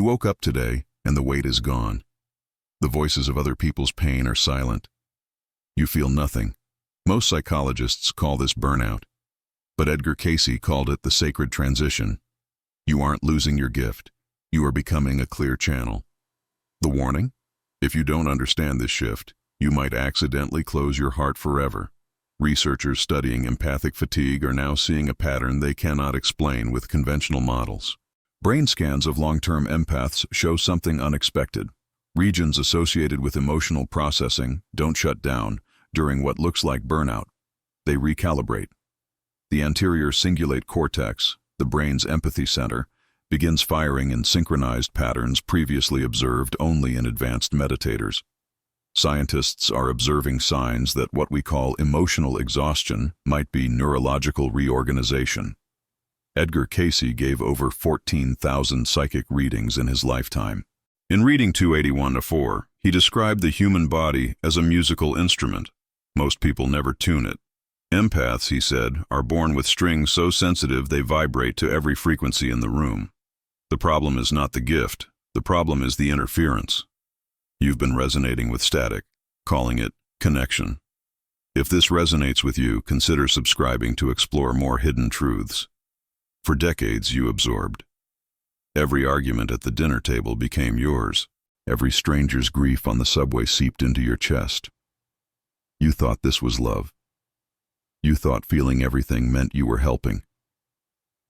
woke up today, and the weight is gone. The voices of other people's pain are silent. You feel nothing. Most psychologists call this burnout, but Edgar Cayce called it the sacred transition. You aren't losing your gift. You are becoming a clear channel. The warning? If you don't understand this shift, you might accidentally close your heart forever. Researchers studying empathic fatigue are now seeing a pattern they cannot explain with conventional models. Brain scans of long-term empaths show something unexpected. Regions associated with emotional processing don't shut down during what looks like burnout. They recalibrate. The anterior cingulate cortex, the brain's empathy center, begins firing in synchronized patterns previously observed only in advanced meditators. Scientists are observing signs that what we call emotional exhaustion might be neurological reorganization. Edgar Cayce gave over 14,000 psychic readings in his lifetime. In reading 281-4, he described the human body as a musical instrument. Most people never tune it. Empaths, he said, are born with strings so sensitive they vibrate to every frequency in the room. The problem is not the gift. The problem is the interference. You've been resonating with static, calling it connection. If this resonates with you, consider subscribing to explore more hidden truths. For decades, you absorbed. Every argument at the dinner table became yours. Every stranger's grief on the subway seeped into your chest. You thought this was love. You thought feeling everything meant you were helping.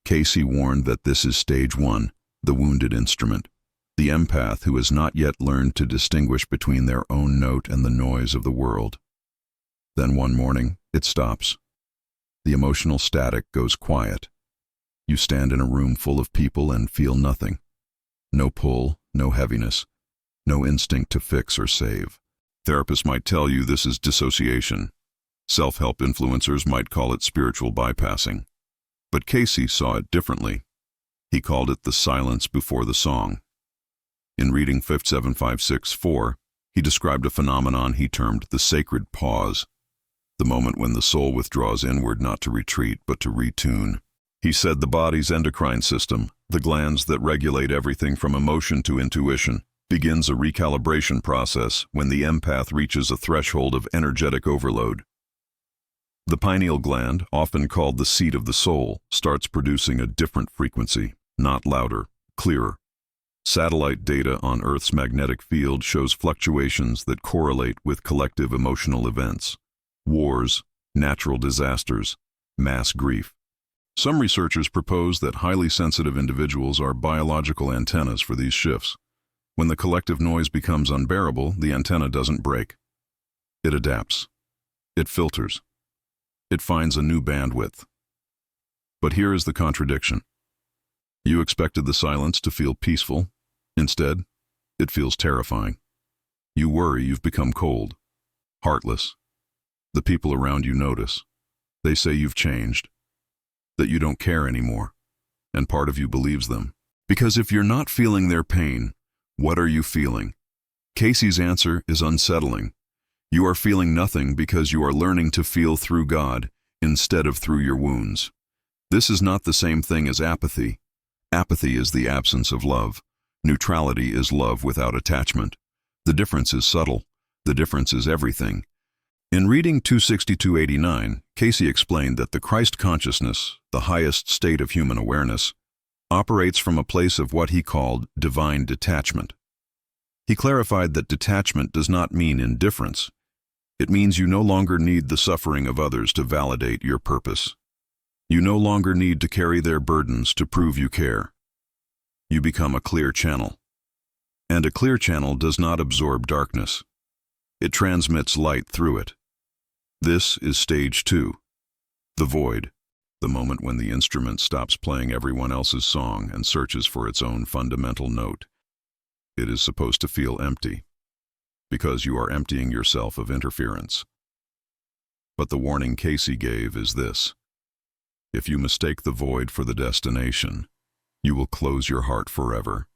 Cayce warned that this is stage 1, the wounded instrument, the empath who has not yet learned to distinguish between their own note and the noise of the world. Then one morning, it stops. The emotional static goes quiet. You stand in a room full of people and feel nothing. No pull, no heaviness, no instinct to fix or save. Therapists might tell you this is dissociation. Self-help influencers might call it spiritual bypassing. But Cayce saw it differently. He called it the silence before the song. In reading 57564, he described a phenomenon he termed the sacred pause, the moment when the soul withdraws inward not to retreat but to retune. He said the body's endocrine system, the glands that regulate everything from emotion to intuition, begins a recalibration process when the empath reaches a threshold of energetic overload. The pineal gland, often called the seat of the soul, starts producing a different frequency, not louder, clearer. Satellite data on Earth's magnetic field shows fluctuations that correlate with collective emotional events. Wars, natural disasters, mass grief. Some researchers propose that highly sensitive individuals are biological antennas for these shifts. When the collective noise becomes unbearable, the antenna doesn't break. It adapts. It filters. It finds a new bandwidth. But here is the contradiction. You expected the silence to feel peaceful. Instead, it feels terrifying. You worry you've become cold, heartless. The people around you notice. They say you've changed, that you don't care anymore, and part of you believes them. Because if you're not feeling their pain, what are you feeling? Cayce's answer is unsettling. You are feeling nothing because you are learning to feel through God instead of through your wounds. This is not the same thing as apathy. Apathy is the absence of love. Neutrality is love without attachment. The difference is subtle. The difference is everything. In reading 262-89, Cayce explained that the Christ consciousness, the highest state of human awareness, operates from a place of what he called divine detachment. He clarified that detachment does not mean indifference. It means you no longer need the suffering of others to validate your purpose. You no longer need to carry their burdens to prove you care. You become a clear channel. And a clear channel does not absorb darkness. It transmits light through it. This is stage 2, the void, the moment when the instrument stops playing everyone else's song and searches for its own fundamental note. It is supposed to feel empty, because you are emptying yourself of interference. But the warning Cayce gave is this: if you mistake the void for the destination, you will close your heart forever.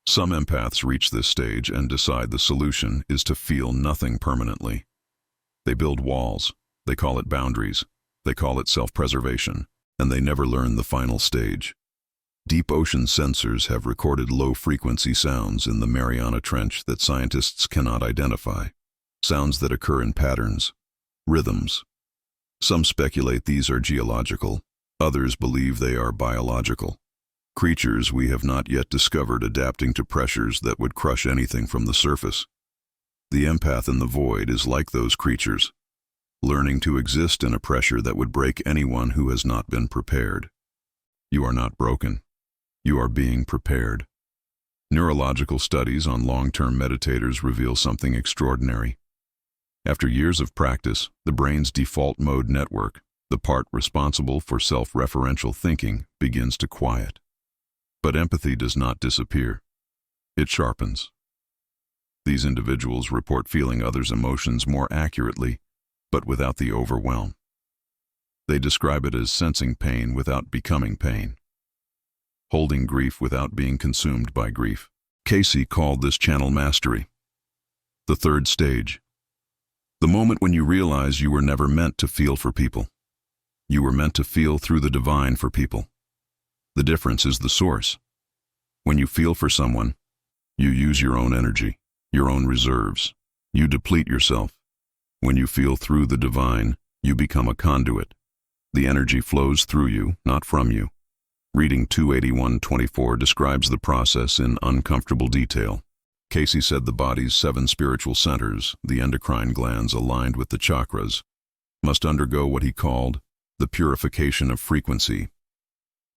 Some empaths reach this stage and decide the solution is to feel nothing permanently. They build walls, they call it boundaries, they call it self-preservation, and they never learn the final stage. Deep ocean sensors have recorded low-frequency sounds in the Mariana Trench that scientists cannot identify, sounds that occur in patterns, rhythms. Some speculate these are geological, others believe they are biological. Creatures we have not yet discovered adapting to pressures that would crush anything from the surface. The empath in the void is like those creatures, learning to exist in a pressure that would break anyone who has not been prepared. You are not broken. You are being prepared. Neurological studies on long-term meditators reveal something extraordinary. After years of practice, the brain's default mode network, the part responsible for self-referential thinking, begins to quiet. But empathy does not disappear. It sharpens. These individuals report feeling others' emotions more accurately, but without the overwhelm. They describe it as sensing pain without becoming pain, holding grief without being consumed by grief. Cayce called this channel mastery. The third stage. The moment when you realize you were never meant to feel for people. You were meant to feel through the divine for people. The difference is the source. When you feel for someone, you use your own energy, your own reserves. You deplete yourself. When you feel through the divine, you become a conduit. The energy flows through you, not from you. Reading 281:24 describes the process in uncomfortable detail. Cayce said the body's 7 spiritual centers, the endocrine glands aligned with the chakras, must undergo what he called the purification of frequency.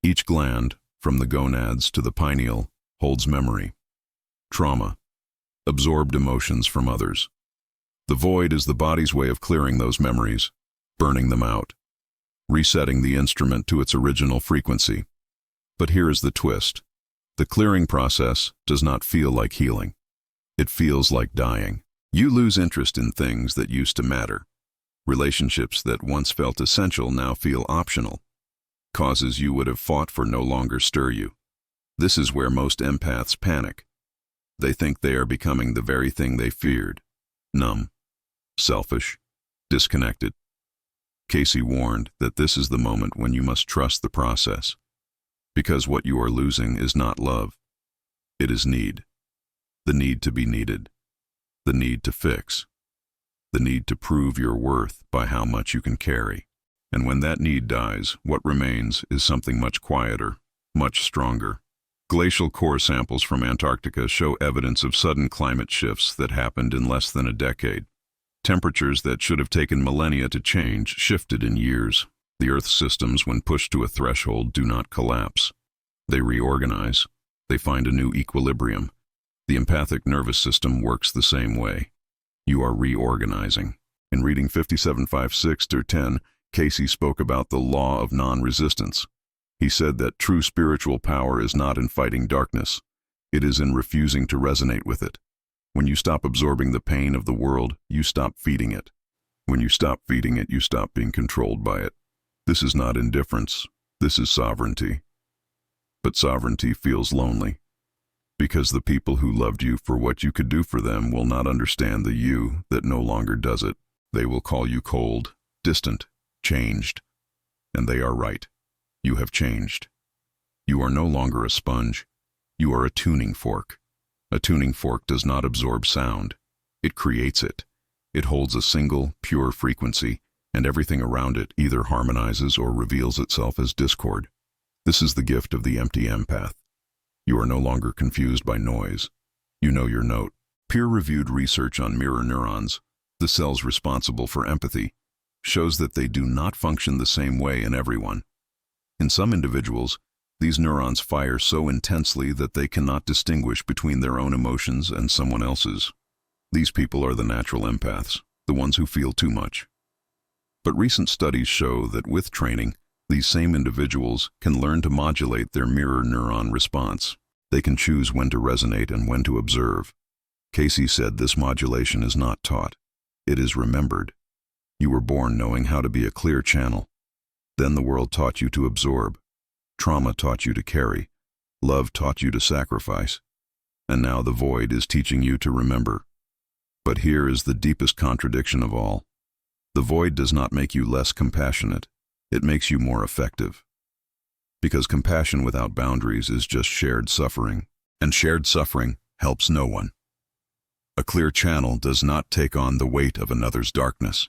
Each gland, from the gonads to the pineal, holds memory, trauma, absorbed emotions from others. The void is the body's way of clearing those memories, burning them out, resetting the instrument to its original frequency. But here is the twist. The clearing process does not feel like healing. It feels like dying. You lose interest in things that used to matter. Relationships that once felt essential now feel optional. Causes you would have fought for no longer stir you. This is where most empaths panic. They think they are becoming the very thing they feared. Numb, selfish, disconnected. Cayce warned that this is the moment when you must trust the process. Because what you are losing is not love. It is need. The need to be needed. The need to fix. The need to prove your worth by how much you can carry. And when that need dies, what remains is something much quieter, much stronger. Glacial core samples from Antarctica show evidence of sudden climate shifts that happened in less than a decade. Temperatures that should have taken millennia to change shifted in years. The Earth's systems, when pushed to a threshold, do not collapse. They reorganize. They find a new equilibrium. The empathic nervous system works the same way. You are reorganizing. In reading 57:5-6-10, Cayce spoke about the law of non-resistance. He said that true spiritual power is not in fighting darkness. It is in refusing to resonate with it. When you stop absorbing the pain of the world, you stop feeding it. When you stop feeding it, you stop being controlled by it. This is not indifference. This is sovereignty. But sovereignty feels lonely, because the people who loved you for what you could do for them will not understand the you that no longer does it. They will call you cold, distant, changed. And they are right. You have changed. You are no longer a sponge. You are a tuning fork. A tuning fork does not absorb sound. It creates it. It holds a single, pure frequency, and everything around it either harmonizes or reveals itself as discord. This is the gift of the empty empath. You are no longer confused by noise. You know your note. Peer-reviewed research on mirror neurons, the cells responsible for empathy, shows that they do not function the same way in everyone. In some individuals, these neurons fire so intensely that they cannot distinguish between their own emotions and someone else's. These people are the natural empaths, the ones who feel too much. But recent studies show that with training, these same individuals can learn to modulate their mirror neuron response. They can choose when to resonate and when to observe. Cayce said this modulation is not taught. It is remembered. You were born knowing how to be a clear channel. Then the world taught you to absorb. Trauma taught you to carry. Love taught you to sacrifice. And now the void is teaching you to remember. But here is the deepest contradiction of all. The void does not make you less compassionate. It makes you more effective. Because compassion without boundaries is just shared suffering, and shared suffering helps no one. A clear channel does not take on the weight of another's darkness.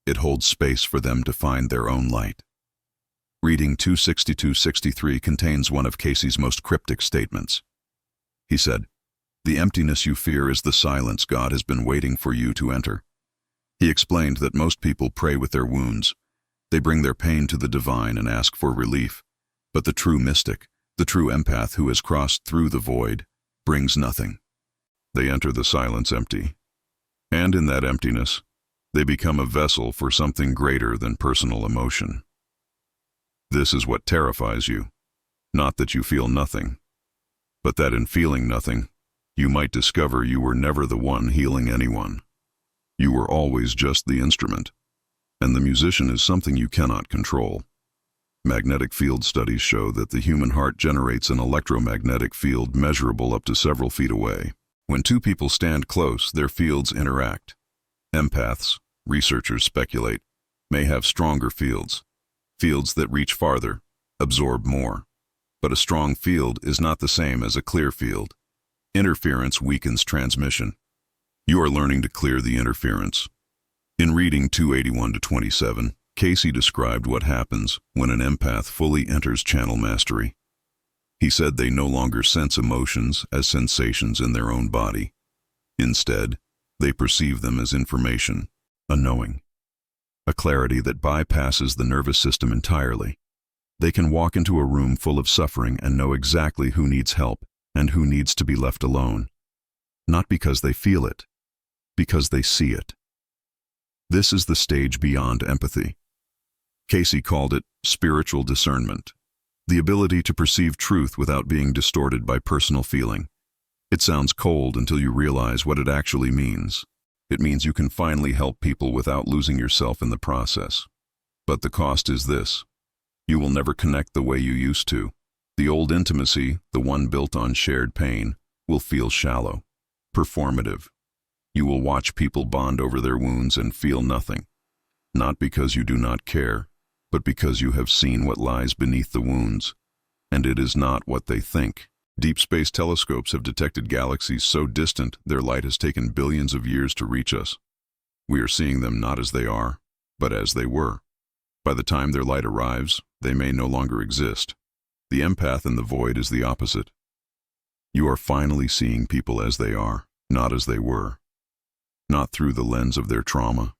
It holds space for them to find their own light. Reading 262-63 contains one of Cayce's most cryptic statements. He said, "The emptiness you fear is the silence God has been waiting for you to enter." He explained that most people pray with their wounds. They bring their pain to the divine and ask for relief. But the true mystic, the true empath who has crossed through the void, brings nothing. They enter the silence empty. And in that emptiness, they become a vessel for something greater than personal emotion. This is what terrifies you. Not that you feel nothing, but that in feeling nothing, you might discover you were never the one healing anyone. You were always just the instrument, and the musician is something you cannot control. Magnetic field studies show that the human heart generates an electromagnetic field measurable up to several feet away. When two people stand close, their fields interact. Empaths, researchers speculate, may have stronger fields that reach farther, absorb more. But a strong field is not the same as a clear field. Interference weakens transmission. You are learning to clear the interference. In reading 281-27, Cayce described what happens when an empath fully enters channel mastery. He said they no longer sense emotions as sensations in their own body. Instead, they perceive them as information, a knowing, a clarity that bypasses the nervous system entirely. They can walk into a room full of suffering and know exactly who needs help and who needs to be left alone. Not because they feel it, because they see it. This is the stage beyond empathy. Cayce called it spiritual discernment, the ability to perceive truth without being distorted by personal feeling. It sounds cold until you realize what it actually means. It means you can finally help people without losing yourself in the process. But the cost is this: you will never connect the way you used to. The old intimacy, the one built on shared pain, will feel shallow, performative. You will watch people bond over their wounds and feel nothing, not because you do not care, but because you have seen what lies beneath the wounds, and it is not what they think. Deep space telescopes have detected galaxies so distant their light has taken billions of years to reach us. We are seeing them not as they are, but as they were. By the time their light arrives, they may no longer exist. The empath in the void is the opposite. You are finally seeing people as they are, not as they were. Not through the lens of their trauma.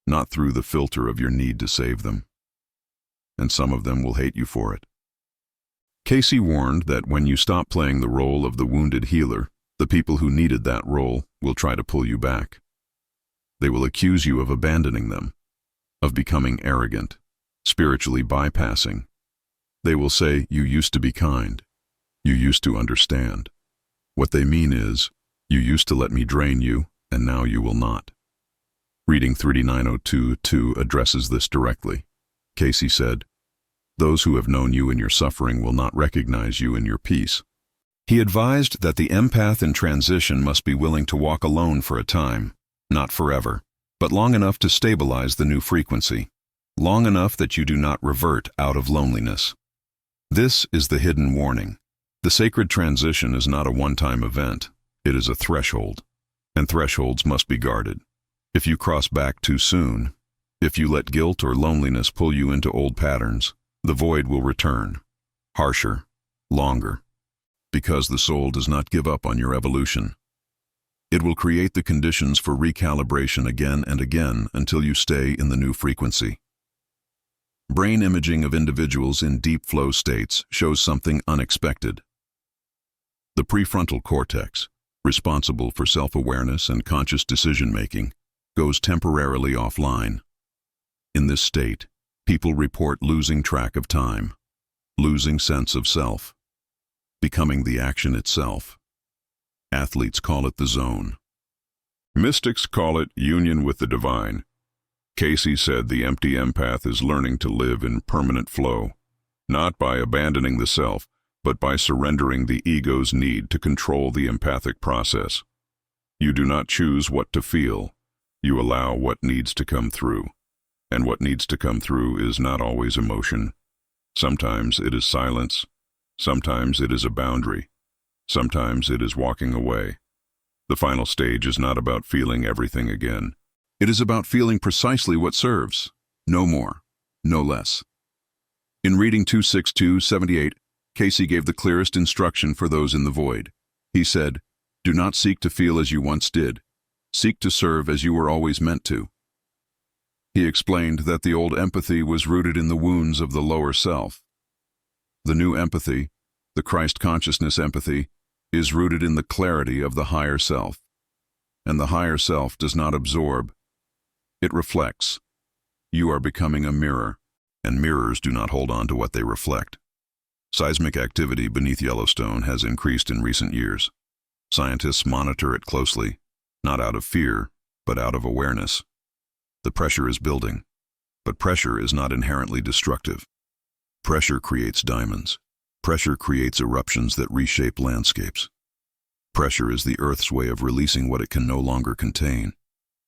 Not through the filter of your need to save them. And some of them will hate you for it. Cayce warned that when you stop playing the role of the wounded healer, the people who needed that role will try to pull you back. They will accuse you of abandoning them, of becoming arrogant, spiritually bypassing. They will say, "You used to be kind. You used to understand." What they mean is, "You used to let me drain you, and now you will not." Reading 3902-2 addresses this directly. Cayce said, "Those who have known you in your suffering will not recognize you in your peace." He advised that the empath in transition must be willing to walk alone for a time, not forever, but long enough to stabilize the new frequency, long enough that you do not revert out of loneliness. This is the hidden warning. The sacred transition is not a one-time event. It is a threshold, and thresholds must be guarded. If you cross back too soon, if you let guilt or loneliness pull you into old patterns, the void will return, harsher, longer, because the soul does not give up on your evolution. It will create the conditions for recalibration again and again until you stay in the new frequency. Brain imaging of individuals in deep flow states shows something unexpected. The prefrontal cortex, responsible for self-awareness and conscious decision-making, goes temporarily offline. In this state, people report losing track of time, losing sense of self, becoming the action itself. Athletes call it the zone. Mystics call it union with the divine. Cayce said the empty empath is learning to live in permanent flow, not by abandoning the self, but by surrendering the ego's need to control the empathic process. You do not choose what to feel. You allow what needs to come through. And what needs to come through is not always emotion. Sometimes it is silence. Sometimes it is a boundary. Sometimes it is walking away. The final stage is not about feeling everything again. It is about feeling precisely what serves. No more, no less. In reading 26278, Cayce gave the clearest instruction for those in the void. He said, "Do not seek to feel as you once did. Seek to serve as you were always meant to." He explained that the old empathy was rooted in the wounds of the lower self. The new empathy, the Christ consciousness empathy, is rooted in the clarity of the higher self. And the higher self does not absorb. It reflects. You are becoming a mirror, and mirrors do not hold on to what they reflect. Seismic activity beneath Yellowstone has increased in recent years. Scientists monitor it closely, not out of fear, but out of awareness. The pressure is building, but pressure is not inherently destructive. Pressure creates diamonds. Pressure creates eruptions that reshape landscapes. Pressure is the Earth's way of releasing what it can no longer contain.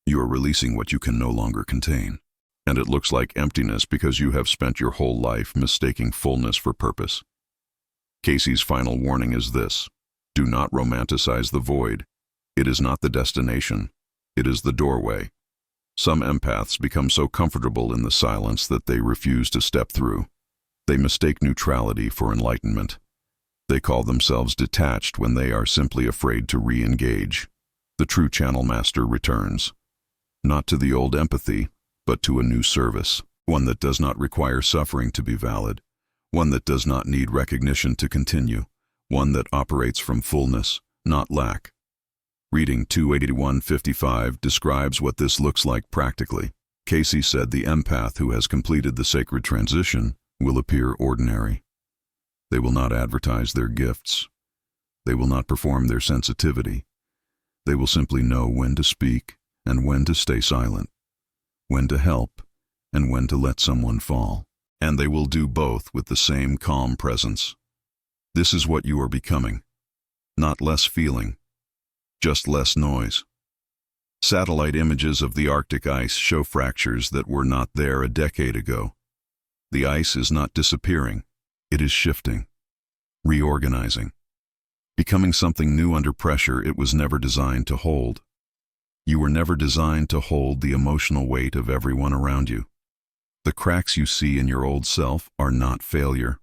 You are releasing what you can no longer contain. And it looks like emptiness because you have spent your whole life mistaking fullness for purpose. Cayce's final warning is this: do not romanticize the void. It is not the destination. It is the doorway. Some empaths become so comfortable in the silence that they refuse to step through. They mistake neutrality for enlightenment. They call themselves detached when they are simply afraid to re-engage. The true channel master returns, not to the old empathy, but to a new service, one that does not require suffering to be valid, one that does not need recognition to continue, one that operates from fullness, not lack. Reading 281:55 describes what this looks like practically. Cayce said the empath who has completed the sacred transition will appear ordinary. They will not advertise their gifts. They will not perform their sensitivity. They will simply know when to speak and when to stay silent, when to help and when to let someone fall. And they will do both with the same calm presence. This is what you are becoming. Not less feeling, just less noise. Satellite images of the Arctic ice show fractures that were not there a decade ago. The ice is not disappearing. It is shifting, reorganizing, becoming something new under pressure it was never designed to hold. You were never designed to hold the emotional weight of everyone around you. The cracks you see in your old self are not failure.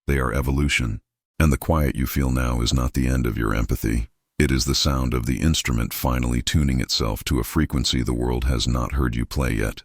They are evolution. And the quiet you feel now is not the end of your empathy. It is the sound of the instrument finally tuning itself to a frequency the world has not heard you play yet.